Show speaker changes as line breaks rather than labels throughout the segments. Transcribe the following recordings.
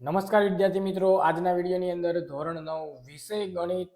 નમસ્કાર વિદ્યાર્થી મિત્રો, આજના વિડીયોની અંદર ધોરણ 9 વિષય ગણિત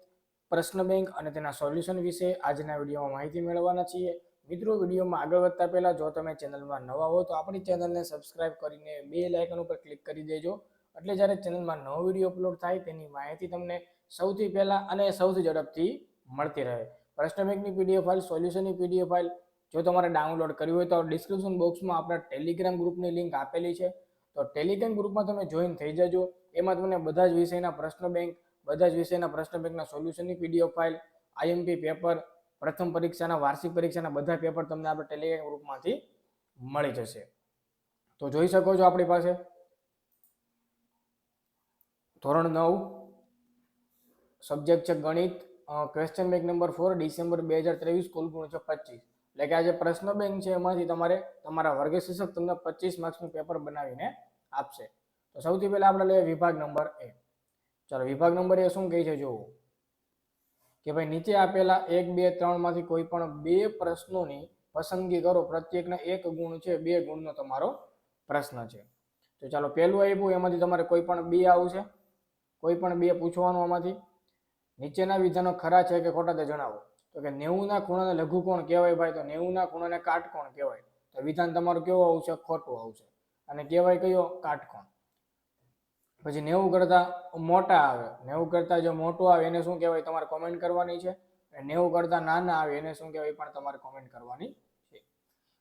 પ્રશ્ન બેંક અને તેના સોલ્યુશન વિશે આજના વિડીયોમાં માહિતી મેળવવાના છીએ. મિત્રો, વિડીયોમાં આગળ વધતા પહેલા જો તમે ચેનલમાં નવા હો તો આપણી ચેનલને સબસ્ક્રાઇબ કરીને બેલ આઇકન ઉપર ક્લિક કરી દેજો, એટલે જ્યારે ચેનલમાં નવો વિડીયો અપલોડ થાય તેની માહિતી તમને સૌથી પહેલા અને સૌથી ઝડપથી મળતી રહે. પ્રશ્ન બેંકની પીડીએફ ફાઇલ, સોલ્યુશનની પીડીએફ ફાઇલ જો તમારે ડાઉનલોડ કરવી હોય તો ડિસ્ક્રિપ્શન બોક્સમાં આપણા ટેલિગ્રામ ગ્રુપની લિંક આપેલી છે, તો ટેલિગ્રામ ગ્રુપમાં તમે જોઈન થઈ જજો. એમાં તમને બધા જ વિષયના પ્રશ્ન બેંકના સોલ્યુશનની પીડીએફ ફાઇલ, આઈએમપી પેપર, પ્રથમ પરીક્ષાના, વાર્ષિક પરીક્ષાના બધા પેપર તમને આપણે ટેલિગ્રામ ગ્રુપમાંથી મળી જશે. તો જોઈ શકો છો આપણી પાસે ધોરણ 9 સબ્જેક્ટ છે ગણિત, ક્વેશ્ચન બેંક નંબર 4 ડિસેમ્બર 2023, કુલ ગુણ છે 25. એટલે કે આ જે પ્રશ્ન બેંક છે એમાંથી તમારે તમારા વર્ગ શિક્ષક તમને 25 માર્ક્સનું પેપર બનાવીને આપશે. તો સૌથી પહેલા આપણે લઈએ વિભાગ નંબર એ. ચાલો, વિભાગ નંબર એ શું કહે છે જોવો કે ભાઈ નીચે આપેલા 1, 2, 3 માંથી કોઈ પણ બે પ્રશ્નોની પસંદગી કરો, પ્રત્યેકના 1 ગુણ છે, 2 ગુણનો તમારો પ્રશ્ન છે. તો ચાલો, પહેલું આપ્યું એમાંથી તમારે કોઈ પણ બે આવશે, કોઈ પણ બે પૂછવાનું. આમાંથી નીચેના વિધાનો ખરા છે કે ખોટા તે જણાવો. તો કે 90 ના ખૂણાને લઘુકોણ કહેવાય ભાઈ, તો 90 ના ખૂણાને કાટકોણ કહેવાય. તો વિધાન તમારું કેવું આવશે? ખોટું આવશે. અને કહેવાય કયો? કાટકોણ. પછી 90 કરતા મોટા આવે, 90 કરતા જો મોટું આવે એને શું કહેવાય? તમારે કોમેન્ટ કરવાની છે. 90 કરતા નાના આવે એને શું કહેવાય? પણ તમારે કોમેન્ટ કરવાની છે.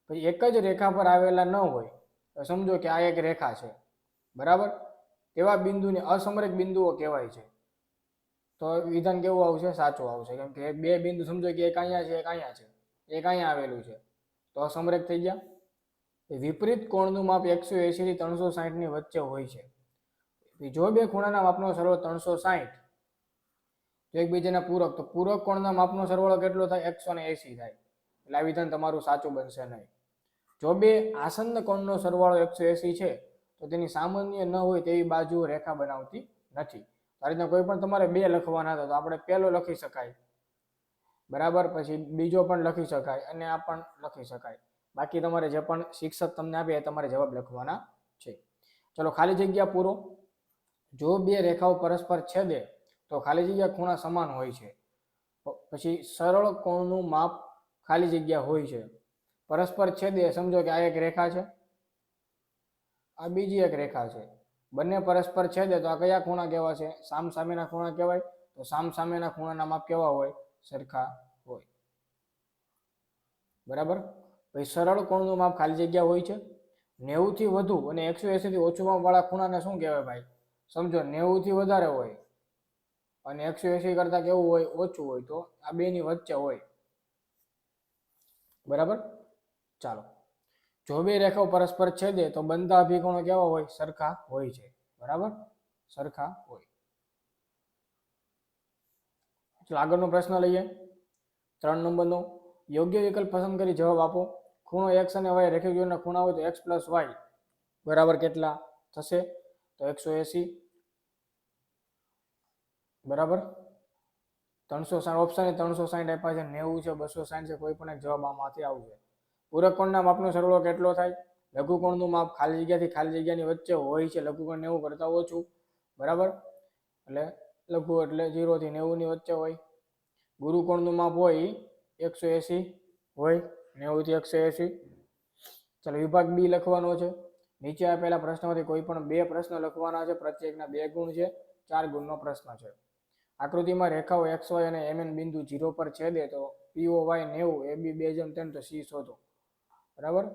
પછી એક જ રેખા પર આવેલા ન હોય તો સમજો કે આ એક રેખા છે, બરાબર? તેવા બિંદુને અસમરેખ બિંદુઓ કહેવાય છે. તો વિધાન કેવું આવશે? સાચું આવશે. કેમ કે બે બિંદુ સમજો કે એક અહીંયા છે, એક અહીંયા છે, એક અહીંયા આવેલું છે, તો અસમરેખ થઈ ગયા. વિપરીત કોણનું માપ 180 થી 360 ની વચ્ચે હોય છે. જો બે ખૂણાના માપનો સરવાળો 360 તો એકબીજાના પૂરક, તો પૂરક કોણના માપનો સરવાળો કેટલો થાય? 180 થાય. એટલે આ વિધાન તમારું સાચું બનશે નહીં. જો બે આસન્ન કોણનો સરવાળો 180 છે તો તેની સામાન્ય ન હોય તેવી બાજુ રેખા બનાવતી નથી. આ રીતના કોઈ પણ તમારે બે લખવાના હતા તો આપણે પહેલો લખી શકાય, બરાબર, પછી બીજો પણ લખી શકાય અને આ પણ લખી શકાય. બાકી તમારે જે પણ શિક્ષક તમને આપે એ તમારે જવાબ લખવાના છે. ચલો, ખાલી જગ્યા પૂરો. જો બે રેખાઓ પરસ્પર છેદે તો ખાલી જગ્યા ખૂણા સમાન હોય છે. પછી સરળ કોણનું માપ ખાલી જગ્યા હોય છે. પરસ્પર છેદે, સમજો કે આ એક રેખા છે, આ બીજી એક રેખા છે, બંને પરસ્પર છેદે તો આ કયા ખૂણા કહેવાશે? સામસામેના ખૂણા કહેવાય. તો સામસામેના ખૂણાના માપ કેવા હોય? સરખા હોય, બરાબર. પછી સરળ કોણનું માપ ખાલી જગ્યા હોય છે. 90 થી વધુ અને 180 થી ઓછું માપ વાળા ખૂણાને શું કહેવાય ભાઈ? સમજો 90 થી વધારે હોય અને 180 કરતા કેવું હોય? ઓછું હોય, તો આ બે ની વચ્ચે હોય, બરાબર. ચાલો, જો બે રેખાઓ પરસ્પર છેદે તો બનતા અભિકોણો કેવા હોય? સરખા હોય છે, બરાબર, સરખા હોય. ચલો, આગળનો પ્રશ્ન લઈએ, 3 નંબરનો. યોગ્ય વિકલ્પ પસંદ કરી જવાબ આપો. ખૂણો x અને y રેખીય દ્વિભાજકના ખૂણા હોય તો x + y બરાબર કેટલા થશે? તો 180, બરાબર. 360 ઓપ્શન 360 આપ્યા છે, 90 છે, 260 છે, કોઈ પણ એક જવાબ આમાંથી આવશે. પૂરક કોણના માપનો સરવાળો કેટલો થાય? લઘુકોણનું માપ ખાલી જગ્યાથી ખાલી જગ્યાની વચ્ચે હોય છે. લઘુકોણ 90 કરતા ઓછું, બરાબર, એટલે લઘુ એટલે 0 થી 90 ની વચ્ચે હોય. ગુરુકોણનું માપ હોય 180 હોય, 90 થી 180. ચાલો, વિભાગ બી લખવાનો છે. નીચે આપેલા પ્રશ્નોમાંથી કોઈ પણ બે પ્રશ્ન લખવાના છે. પ્રત્યેકના 2 ગુણ છે, 4 ગુણનો પ્રશ્ન છે. આકૃતિમાં રેખાઓ XY અને MN બિંદુ 0 પર છેદે તો POY 90, AB 2/3 તો C શોધો, બરાબર.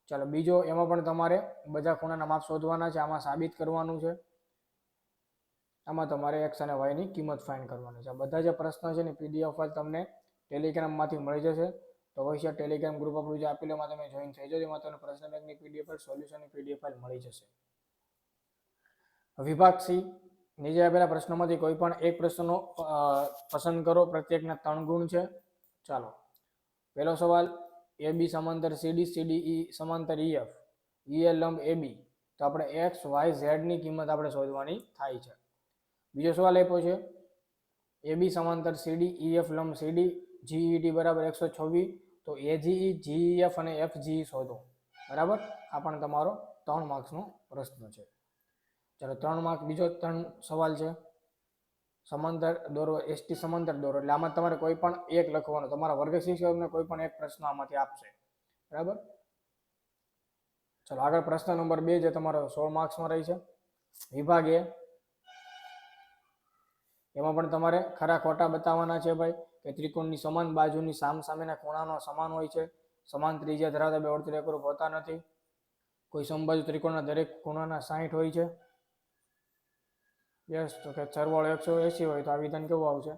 ચાલો, બીજો એમાં પણ તમારે બધા ખૂણાના માપ શોધવાના છે. આમાં સાબિત કરવાનું છે. આમાં તમારે x અને y ની કિંમત ફાઇન્ડ કરવાની છે. બધા જે પ્રશ્ન છે ને પીડીએફ ફાઇલ તમને ટેલિગ્રામમાંથી મળી જશે. તો અવશ્ય ટેલિગ્રામ ગ્રુપ આપણું જે આપેલું એમાં તમે જોઈન થઈ જજો. એમાં તમને પ્રશ્ન બેંકની પીડીએફ ફાઇલ, સોલ્યુશનની પીડીએફ ફાઇલ મળી જશે. વિભાગ સી. નીચે આપેલા પ્રશ્નોમાંથી કોઈ પણ એક પ્રશ્નનો પસંદ કરો. પ્રત્યેકના 3 ગુણ છે. ચાલો, પહેલો સવાલ, AB સમાંતર CD, CDE સમાંતર EF, EA લંબ AB. તો આપણે x, y, z ની કિંમત આપણે શોધવાની થાય છે. બીજો સવાલ આપ્યો છે, AB સમાંતર CD, EF લંબ CD, GED બરાબર 126. તો AGE, GEF અને FGE શોધો, બરાબર. આ પણ તમારો 3 માર્ક્સનો પ્રશ્ન છે. ચલો 3 માર્ક બીજો 3 સવાલ છે. સમાંતર દોરો, એસટી સમાંતર દોરો. એટલે આમાં તમારે કોઈ પણ એક લખવાનો, તમારા વર્ગ શિક્ષક તમને કોઈ પણ એક પ્રશ્ન આમાંથી આપશે. બરાબર. ચલો આગળ પ્રશ્ન નંબર 2 જે તમારો 16 માર્ક્સમાં રહી છે. વિભાગ એ, એમાં પણ તમારે ખરા ખોટા બતાવવાના છે ભાઈ, કે ત્રિકોણની સમાન બાજુની સામસામેના ખૂણાનો સમાન હોય છે, સમાન ત્રિજ્યા ધરાવતા બે વર્તુળ એકરૂપ હોતા નથી, કોઈ સમબાજુ ત્રિકોણના દરેક ખૂણાના 60 હોય છે. યસ, તો કે સરવાળો 180 હોય તો આ વિધાન કેવું આવશે?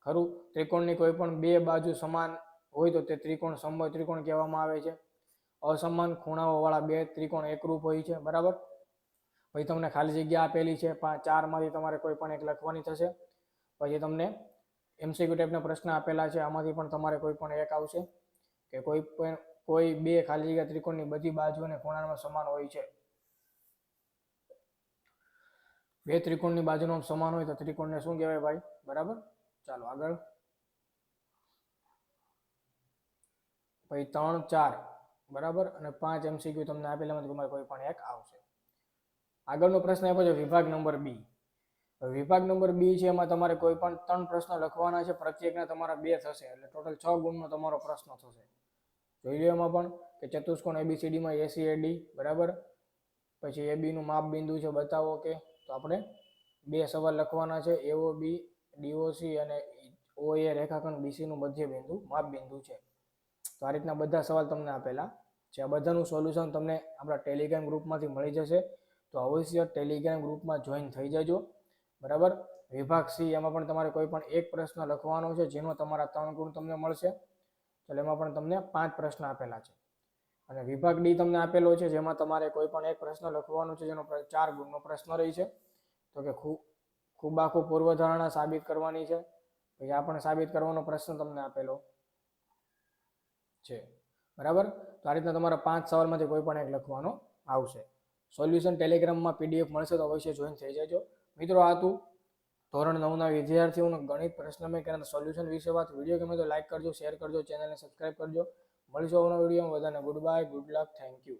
ખરું. ત્રિકોણની કોઈ પણ બે બાજુ સમાન હોય તો તે ત્રિકોણ સમબાજુ ત્રિકોણ કહેવામાં આવે છે. અસમાન ખૂણાઓ વાળા બે ત્રિકોણ એકરૂપ હોય છે. બરાબર. પછી તમને ખાલી જગ્યા આપેલી છે, 4 માંથી તમારે કોઈ પણ એક લખવાની થશે. પછી તમને MCQ ટાઈપના પ્રશ્ન આપેલા છે, આમાંથી પણ તમારે કોઈ પણ એક આવશે, કે કોઈ બે ખાલી જગ્યા ત્રિકોણની બધી બાજુ અને ખૂણામાં સમાન હોય છે. બે ત્રિકોણની બાજુનો સમાન હોય તો ત્રિકોણને શું કહેવાય ભાઈ? બરાબર. ચાલો આગળ. પછી 3, 4 બરાબર અને 5 MCQ તમને આપેલામાંથી તમારે કોઈ પણ એક આવશે. આગળનો પ્રશ્ન આપ્યો છે વિભાગ નંબર બી. વિભાગ નંબર બી છે, એમાં તમારે કોઈ પણ 3 પ્રશ્ન લખવાના છે, પ્રત્યેકના તમારા 2 થશે, એટલે ટોટલ 6 ગુણનો તમારો પ્રશ્ન થશે. જોઈ લો એમાં પણ કે ચતુષ્કોણ ABCD માં ACAD બરાબર. પછી AB નું માપ બિંદુ છે બતાવો, કે તો આપણે 2 સવાલ લખવાના છે. AOB DOC અને OA રેખાખંડ BC નું મધ્ય બિંદુ માપ બિંદુ છે. તો આ રીતના બધા સવાલ તમને આપેલા છે. આ બધાનું સોલ્યુશન તમને આપણા ટેલિગ્રામ ગ્રુપમાંથી મળી જશે, તો અવશ્ય ટેલિગ્રામ ગ્રુપમાં જોઈન થઈ જજો. બરાબર. વિભાગ સી, એમાં પણ તમારે કોઈ પણ એક પ્રશ્ન લખવાનો છે, જેનો તમારા 3 ગુણ તમને મળશે. એટલે એમાં પણ તમને 5 પ્રશ્ન આપેલા છે. અને વિભાગ ડી તમને આપેલો છે, જેમાં તમારે કોઈ પણ એક પ્રશ્ન લખવાનો છે, જેનો 4 ગુણનો પ્રશ્ન રહી છે. તો કે ખૂબ આખું પૂર્વધારણા સાબિત કરવાની છે. પછી આ પણ સાબિત કરવાનો પ્રશ્ન તમને આપેલો છે. બરાબર. તો આ રીતના તમારા 5 સવાલમાંથી કોઈ પણ એક લખવાનો આવશે. સોલ્યુશન ટેલિગ્રામમાં PDF મળશે, તો અવશ્ય જોઈન થઈ જજો. મિત્રો, આ હતું ધોરણ 9ના વિદ્યાર્થીઓનું ગણિત પ્રશ્ન મેં કર્યા સોલ્યુશન વિશે વાત. વિડીયો ગમે તો લાઈક કરજો, શેર કરજો, ચેનલને સબસ્ક્રાઈબ કરજો. મળીશું આવનારા વિડીયોમાં. બધાને good bye, good luck, thank you.